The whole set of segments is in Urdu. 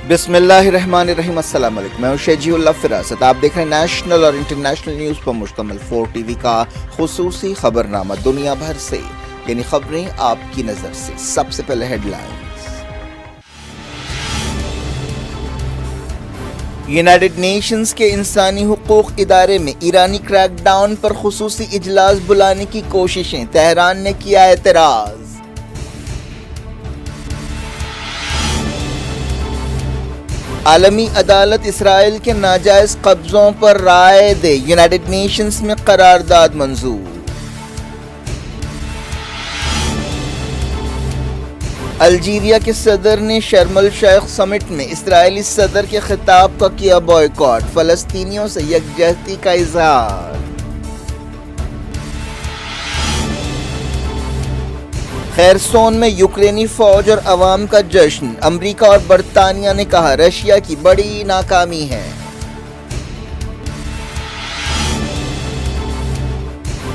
بسم اللہ الرحمن الرحیم۔ السلام علیکم، میں ہوں شہجی اللہ فراست۔ آپ دیکھ رہے ہیں نیشنل اور انٹرنیشنل نیوز پر مشتمل 4 ٹی وی کا خصوصی خبرنامہ دنیا بھر سے، یعنی خبریں آپ کی نظر سے۔ سب سے پہلے ہیڈ لائنز۔ یونائیٹڈ نیشنز کے انسانی حقوق ادارے میں ایرانی کریک ڈاؤن پر خصوصی اجلاس بلانے کی کوششیں، تہران نے کیا اعتراض۔ عالمی عدالت اسرائیل کے ناجائز قبضوں پر رائے دے، یونائیٹڈ نیشنز میں قرارداد منظور۔ الجیریا کے صدر نے شرم الشیخ سمٹ میں اسرائیلی صدر کے خطاب کا کیا بائیکاٹ، فلسطینیوں سے یکجہتی کا اظہار۔ خیرسون میں یوکرینی فوج اور عوام کا جشن، امریکہ اور برطانیہ نے کہا رشیا کی بڑی ناکامی ہے۔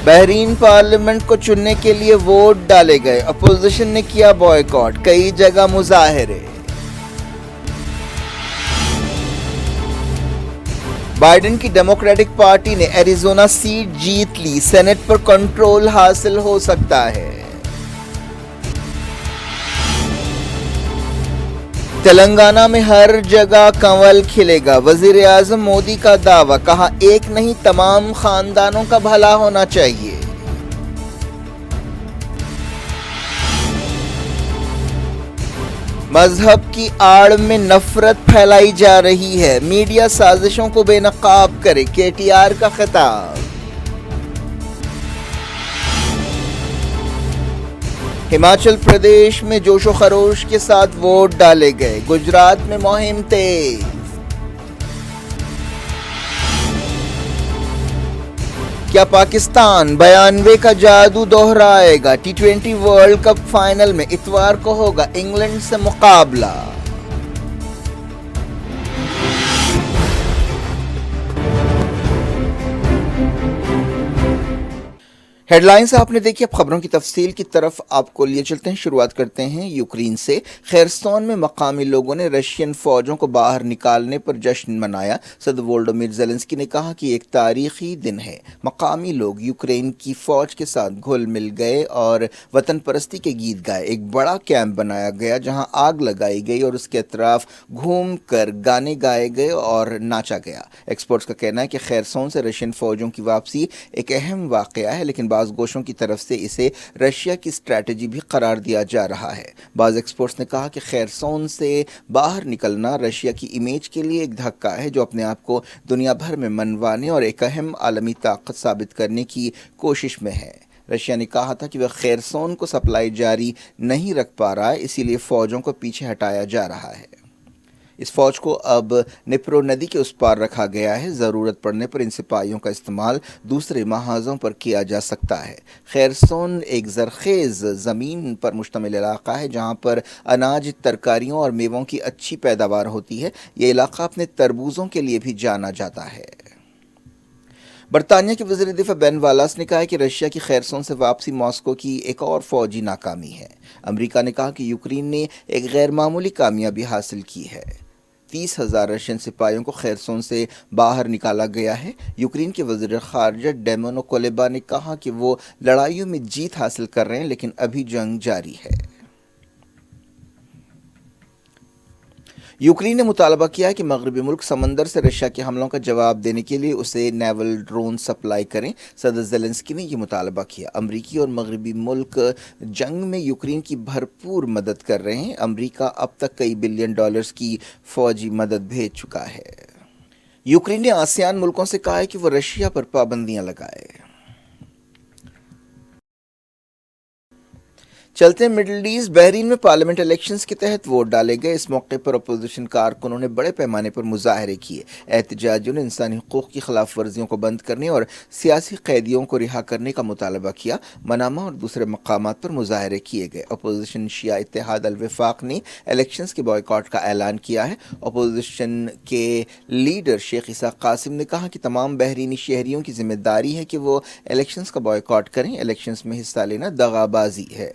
بحرین پارلیمنٹ کو چننے کے لیے ووٹ ڈالے گئے، اپوزیشن نے کیا بائیکاٹ، کئی جگہ مظاہرے۔ بائیڈن کی ڈیموکریٹک پارٹی نے ایریزونا سیٹ جیت لی، سینٹ پر کنٹرول حاصل ہو سکتا ہے۔ تلنگانہ میں ہر جگہ کنول کھلے گا، وزیر اعظم مودی کا دعویٰ، کہا ایک نہیں تمام خاندانوں کا بھلا ہونا چاہیے۔ مذہب کی آڑ میں نفرت پھیلائی جا رہی ہے، میڈیا سازشوں کو بے نقاب کرے، کے ٹی آر کا خطاب۔ ہماچل پردیش میں جوش و خروش کے ساتھ ووٹ ڈالے گئے، گجرات میں مہم تیز۔ کیا پاکستان 92 کا جادو دہرائے گا؟ T20 ورلڈ کپ فائنل میں اتوار کو ہوگا انگلینڈ سے مقابلہ۔ ہیڈ لائنز آپ نے دیکھی، اب خبروں کی تفصیل کی طرف آپ کو لیے چلتے ہیں۔ شروعات کرتے ہیں یوکرین سے۔ خیرسون میں مقامی لوگوں نے رشین فوجوں کو باہر نکالنے پر جشن منایا۔ صدر وولودیمیر زیلنسکی نے کہا کہ ایک تاریخی دن ہے، مقامی لوگ یوکرین کی فوج کے ساتھ گھل مل گئے اور وطن پرستی کے گیت گائے۔ ایک بڑا کیمپ بنایا گیا جہاں آگ لگائی گئی اور اس کے اطراف گھوم کر گانے گائے گئے اور ناچا گیا۔ ایکسپرٹس کا کہنا ہے کہ خیرسون سے رشین فوجوں کی واپسی ایک اہم واقعہ ہے، لیکن بعض گوشوں کی طرف سے اسے رشیا کی اسٹریٹجی بھی قرار دیا جا رہا ہے۔ بعض ایکسپرٹس نے کہا کہ خیرسون سے باہر نکلنا رشیا کی امیج کے لیے ایک دھکا ہے، جو اپنے آپ کو دنیا بھر میں منوانے اور ایک اہم عالمی طاقت ثابت کرنے کی کوشش میں ہے۔ رشیا نے کہا تھا کہ وہ خیرسون کو سپلائی جاری نہیں رکھ پا رہا ہے، اسی لیے فوجوں کو پیچھے ہٹایا جا رہا ہے۔ اس فوج کو اب نپرو ندی کے اس پار رکھا گیا ہے، ضرورت پڑنے پر ان سپاہیوں کا استعمال دوسرے محاذوں پر کیا جا سکتا ہے۔ خیرسون ایک زرخیز زمین پر مشتمل علاقہ ہے جہاں پر اناج، ترکاریوں اور میووں کی اچھی پیداوار ہوتی ہے۔ یہ علاقہ اپنے تربوزوں کے لیے بھی جانا جاتا ہے۔ برطانیہ کے وزیر دفاع بین والاس نے کہا کہ رشیا کی خیرسون سے واپسی ماسکو کی ایک اور فوجی ناکامی ہے۔ امریکہ نے کہا کہ یوکرین نے ایک غیر معمولی کامیابی حاصل کی ہے۔ 30,000 رشین سپاہیوں کو خیرسون سے باہر نکالا گیا ہے۔ یوکرین کے وزیر خارجہ ڈیمونو کولیبا نے کہا کہ وہ لڑائیوں میں جیت حاصل کر رہے ہیں، لیکن ابھی جنگ جاری ہے۔ یوکرین نے مطالبہ کیا ہے کہ مغربی ملک سمندر سے رشیا کے حملوں کا جواب دینے کے لیے اسے نیول ڈرون سپلائی کریں۔ صدر زیلنسکی نے یہ مطالبہ کیا۔ امریکی اور مغربی ملک جنگ میں یوکرین کی بھرپور مدد کر رہے ہیں۔ امریکہ اب تک کئی بلین ڈالرز کی فوجی مدد بھیج چکا ہے۔ یوکرین نے آسیان ملکوں سے کہا ہے کہ وہ رشیا پر پابندیاں لگائے۔ چلتے ہیں مڈل ایسٹ۔ بحرین میں پارلیمنٹ الیکشنز کے تحت ووٹ ڈالے گئے۔ اس موقع پر اپوزیشن کارکنوں نے بڑے پیمانے پر مظاہرے کیے۔ احتجاجیوں نے انسانی حقوق کی خلاف ورزیوں کو بند کرنے اور سیاسی قیدیوں کو رہا کرنے کا مطالبہ کیا۔ منامہ اور دوسرے مقامات پر مظاہرے کیے گئے۔ اپوزیشن شیعہ اتحاد الوفاق نے الیکشنز کے بائیکاٹ کا اعلان کیا ہے۔ اپوزیشن کے لیڈر شیخ عیسیٰ قاسم نے کہا کہ تمام بحرینی شہریوں کی ذمہ داری ہے کہ وہ الیکشنز کا بائیکاٹ کریں۔ الیکشنز میں حصہ لینا دغا بازی ہے۔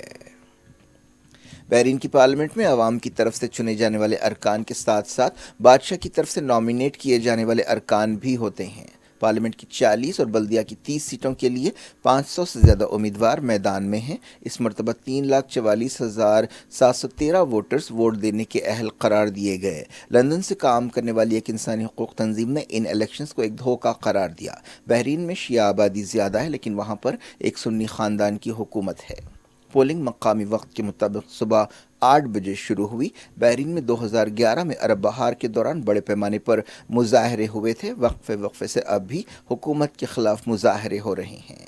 بحرین کی پارلیمنٹ میں عوام کی طرف سے چنے جانے والے ارکان کے ساتھ ساتھ بادشاہ کی طرف سے نامینیٹ کیے جانے والے ارکان بھی ہوتے ہیں۔ پارلیمنٹ کی 40 اور بلدیہ کی 30 سیٹوں کے لیے 500 سے زیادہ امیدوار میدان میں ہیں۔ اس مرتبہ 3,44,713 ووٹرز ووٹ دینے کے اہل قرار دیے گئے۔ لندن سے کام کرنے والی ایک انسانی حقوق تنظیم نے ان الیکشنز کو ایک دھوکہ قرار دیا۔ بحرین میں شیعہ آبادی زیادہ ہے لیکن وہاں پر ایک سنی خاندان کی حکومت ہے۔ پولنگ مقامی وقت کے مطابق صبح 8 بجے شروع ہوئی۔ بحرین میں 2011 میں عرب بہار کے دوران بڑے پیمانے پر مظاہرے ہوئے تھے۔ وقفے سے اب بھی حکومت کے خلاف مظاہرے ہو رہے ہیں۔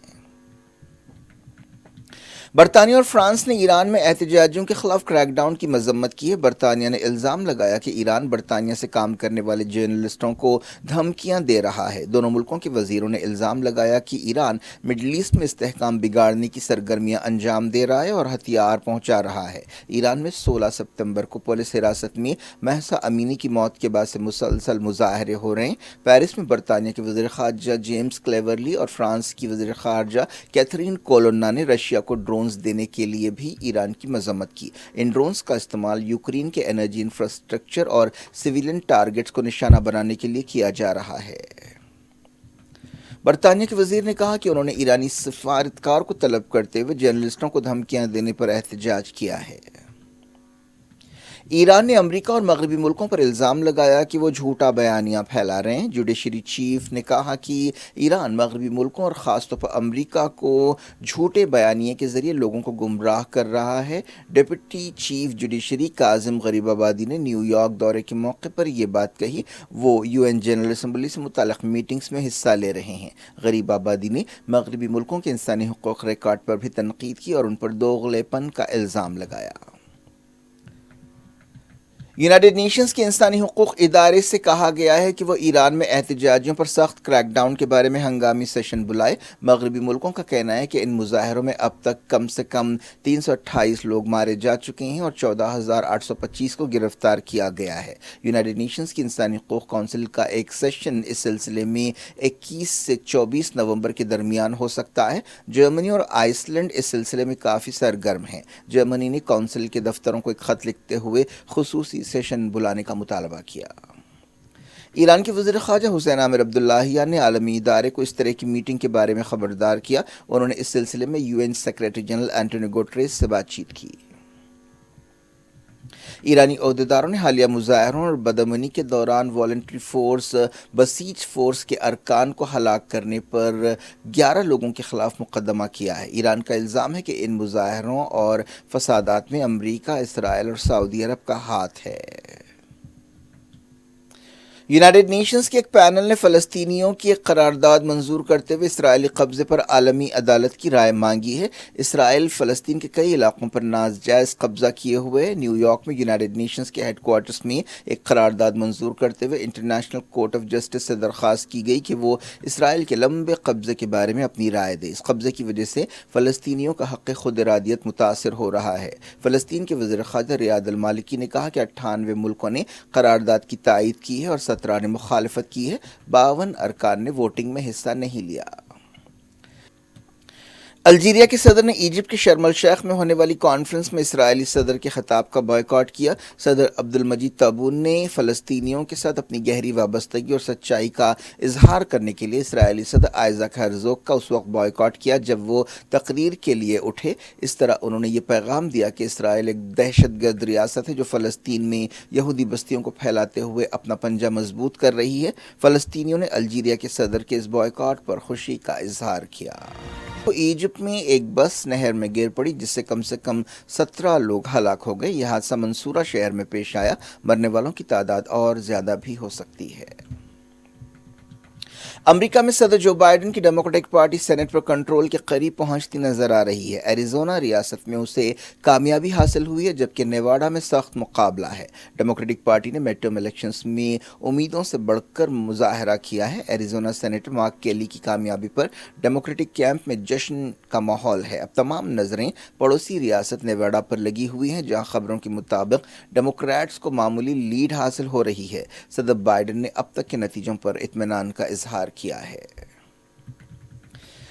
برطانیہ اور فرانس نے ایران میں احتجاجیوں کے خلاف کریک ڈاؤن کی مذمت کی ہے۔ برطانیہ نے الزام لگایا کہ ایران برطانیہ سے کام کرنے والے جرنلسٹوں کو دھمکیاں دے رہا ہے۔ دونوں ملکوں کے وزیروں نے الزام لگایا کہ ایران مڈل ایسٹ میں استحکام بگاڑنے کی سرگرمیاں انجام دے رہا ہے اور ہتھیار پہنچا رہا ہے۔ ایران میں 16 ستمبر کو پولیس حراست میں مہسا امینی کی موت کے بعد سے مسلسل مظاہرے ہو رہے ہیں۔ پیرس میں برطانیہ کے وزیر خارجہ جیمز کلیورلی اور فرانس کی وزیر خارجہ کیتھرین کولونا نے رشیا کو ڈرونز دینے کے لیے بھی ایران کی مذمت کی۔ ان ڈرونز کا استعمال یوکرین کے انرجی انفراسٹرکچر اور سویلین ٹارگٹس کو نشانہ بنانے کے لیے کیا جا رہا ہے۔ برطانیہ کے وزیر نے کہا کہ انہوں نے ایرانی سفارتکار کو طلب کرتے ہوئے جرنلسٹوں کو دھمکیاں دینے پر احتجاج کیا ہے۔ ایران نے امریکہ اور مغربی ملکوں پر الزام لگایا کہ وہ جھوٹا بیانیہ پھیلا رہے ہیں۔ جوڈیشری چیف نے کہا کہ ایران مغربی ملکوں اور خاص طور پر امریکہ کو جھوٹے بیانیے کے ذریعے لوگوں کو گمراہ کر رہا ہے۔ ڈپٹی چیف جوڈیشری کاظم غریب آبادی نے نیو یارک دورے کے موقع پر یہ بات کہی۔ وہ UN جنرل اسمبلی سے متعلق میٹنگز میں حصہ لے رہے ہیں۔ غریب آبادی نے مغربی ملکوں کے انسانی حقوق ریکارڈ پر بھی تنقید کی اور ان پر دوغلے پن کا الزام لگایا۔ یونائیٹڈ نیشنز کے انسانی حقوق ادارے سے کہا گیا ہے کہ وہ ایران میں احتجاجیوں پر سخت کریک ڈاؤن کے بارے میں ہنگامی سیشن بلائے۔ مغربی ملکوں کا کہنا ہے کہ ان مظاہروں میں اب تک کم سے کم 328 لوگ مارے جا چکے ہیں اور 14,825 کو گرفتار کیا گیا ہے۔ یونائیٹڈ نیشنز کی انسانی حقوق کونسل کا ایک سیشن اس سلسلے میں 21 سے 24 نومبر کے درمیان ہو سکتا ہے۔ جرمنی اور آئس لینڈ اس سلسلے میں کافی سرگرم ہیں۔ جرمنی نے کونسل کے دفتروں کو ایک خط لکھتے ہوئے خصوصی سیشن بلانے کا مطالبہ کیا۔ ایران کے وزیر خارجہ حسین عامر عبداللہیہ نے عالمی ادارے کو اس طرح کی میٹنگ کے بارے میں خبردار کیا۔ انہوں نے اس سلسلے میں UN secretary general Antonio Guterres سے بات چیت کی۔ ایرانی عہدیداروں نے حالیہ مظاہروں اور بدامنی کے دوران والنٹری فورس بسیج فورس کے ارکان کو ہلاک کرنے پر 11 لوگوں کے خلاف مقدمہ کیا ہے۔ ایران کا الزام ہے کہ ان مظاہروں اور فسادات میں امریکہ، اسرائیل اور سعودی عرب کا ہاتھ ہے۔ یونائیٹڈ نیشنز کے ایک پینل نے فلسطینیوں کی ایک قرارداد منظور کرتے ہوئے اسرائیلی قبضے پر عالمی عدالت کی رائے مانگی ہے۔ اسرائیل فلسطین کے کئی علاقوں پر ناجائز قبضہ کیے ہوئے نیو یارک میں یونائیٹڈ نیشنز کے ہیڈ کوارٹرز میں ایک قرارداد منظور کرتے ہوئے انٹرنیشنل کورٹ آف جسٹس سے درخواست کی گئی کہ وہ اسرائیل کے لمبے قبضے کے بارے میں اپنی رائے دے۔ اس قبضے کی وجہ سے فلسطینیوں کا حق خود ارادیت متاثر ہو رہا ہے۔ فلسطین کے وزیر خارجہ ریاض المالکی نے کہا کہ 98 ملکوں نے قرارداد کی تائید کی ہے اور 17 نے مخالفت کی ہے۔ 52 ارکان نے ووٹنگ میں حصہ نہیں لیا۔ الجیریا کے صدر نے ایجپٹ کے شرم الشیخ میں ہونے والی کانفرنس میں اسرائیلی صدر کے خطاب کا بائیکاٹ کیا۔ صدر عبدالمجید تبون نے فلسطینیوں کے ساتھ اپنی گہری وابستگی اور سچائی کا اظہار کرنے کے لیے اسرائیلی صدر آئزیک ہرزوگ کا اس وقت بائیکاٹ کیا جب وہ تقریر کے لیے اٹھے۔ اس طرح انہوں نے یہ پیغام دیا کہ اسرائیل ایک دہشت گرد ریاست ہے جو فلسطین میں یہودی بستیوں کو پھیلاتے ہوئے اپنا پنجہ مضبوط کر رہی ہے۔ فلسطینیوں نے الجیریا کے صدر کے اس بائیکاٹ پر خوشی کا اظہار کیا۔ ایجپٹ میں ایک بس نہر میں گر پڑی جس سے کم 17 لوگ ہلاک ہو گئے۔ یہ حادثہ منصورہ شہر میں پیش آیا۔ مرنے والوں کی تعداد اور زیادہ بھی ہو سکتی ہے۔ امریکہ میں صدر جو بائیڈن کی ڈیموکریٹک پارٹی سینیٹ پر کنٹرول کے قریب پہنچتی نظر آ رہی ہے۔ ایریزونا ریاست میں اسے کامیابی حاصل ہوئی ہے جبکہ نیواڈا میں سخت مقابلہ ہے۔ ڈیموکریٹک پارٹی نے میڈ ٹرم الیکشنز میں امیدوں سے بڑھ کر مظاہرہ کیا ہے۔ ایریزونا سینیٹر مارک کیلی کی کامیابی پر ڈیموکریٹک کیمپ میں جشن کا ماحول ہے۔ اب تمام نظریں پڑوسی ریاست نیواڈا پر لگی ہوئی ہیں جہاں خبروں کے مطابق ڈیموکریٹس کو معمولی لیڈ حاصل ہو رہی ہے۔ صدر بائیڈن نے اب تک کے نتیجوں پر اطمینان کا اظہار کیا ہے۔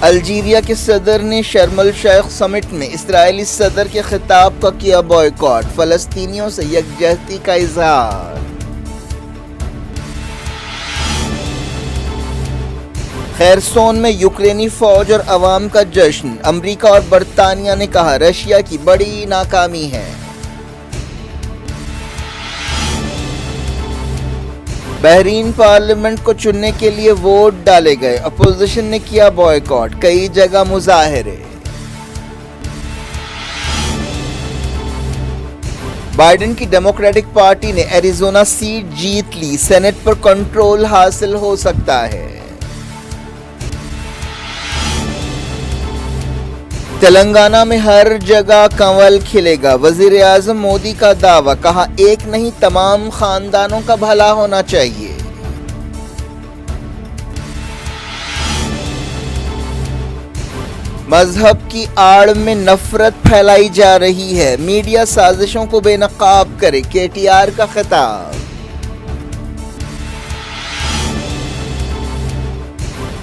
الجیریا کے صدر نے شرم الشیخ سمٹ میں اسرائیلی صدر کے خطاب کا کیا بائیکاٹ، فلسطینیوں سے یکجہتی کا اظہار۔ خیرسون میں یوکرینی فوج اور عوام کا جشن، امریکہ اور برطانیہ نے کہا رشیا کی بڑی ناکامی ہے۔ بحرین پارلیمنٹ کو چننے کے لیے ووٹ ڈالے گئے، اپوزیشن نے کیا بائیکاٹ، کئی جگہ مظاہرے۔ بائیڈن کی ڈیموکریٹک پارٹی نے ایریزونا سیٹ جیت لی، سینٹ پر کنٹرول حاصل ہو سکتا ہے۔ تلنگانہ میں ہر جگہ کنول کھلے گا، وزیر اعظم مودی کا دعویٰ، کہا ایک نہیں تمام خاندانوں کا بھلا ہونا چاہیے۔ مذہب کی آڑ میں نفرت پھیلائی جا رہی ہے، میڈیا سازشوں کو بے نقاب کرے، کے ٹی آر کا خطاب۔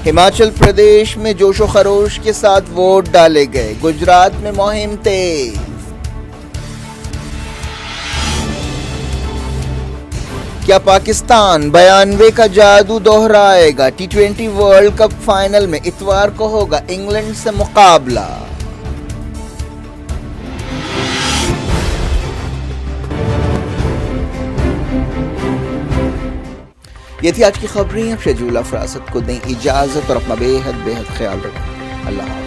ہماچل پردیش میں جوش و خروش کے ساتھ ووٹ ڈالے گئے، گجرات میں مہم تیز۔ کیا پاکستان 92 کا جادو دہرائے گا؟ ٹی20 ورلڈ کپ فائنل میں اتوار کو ہوگا انگلینڈ سے مقابلہ۔ یہ تھی آج کی خبریں، اب شجول فراست کو دیں اجازت اور اپنا بے حد خیال رکھیں۔ اللہ حافظ۔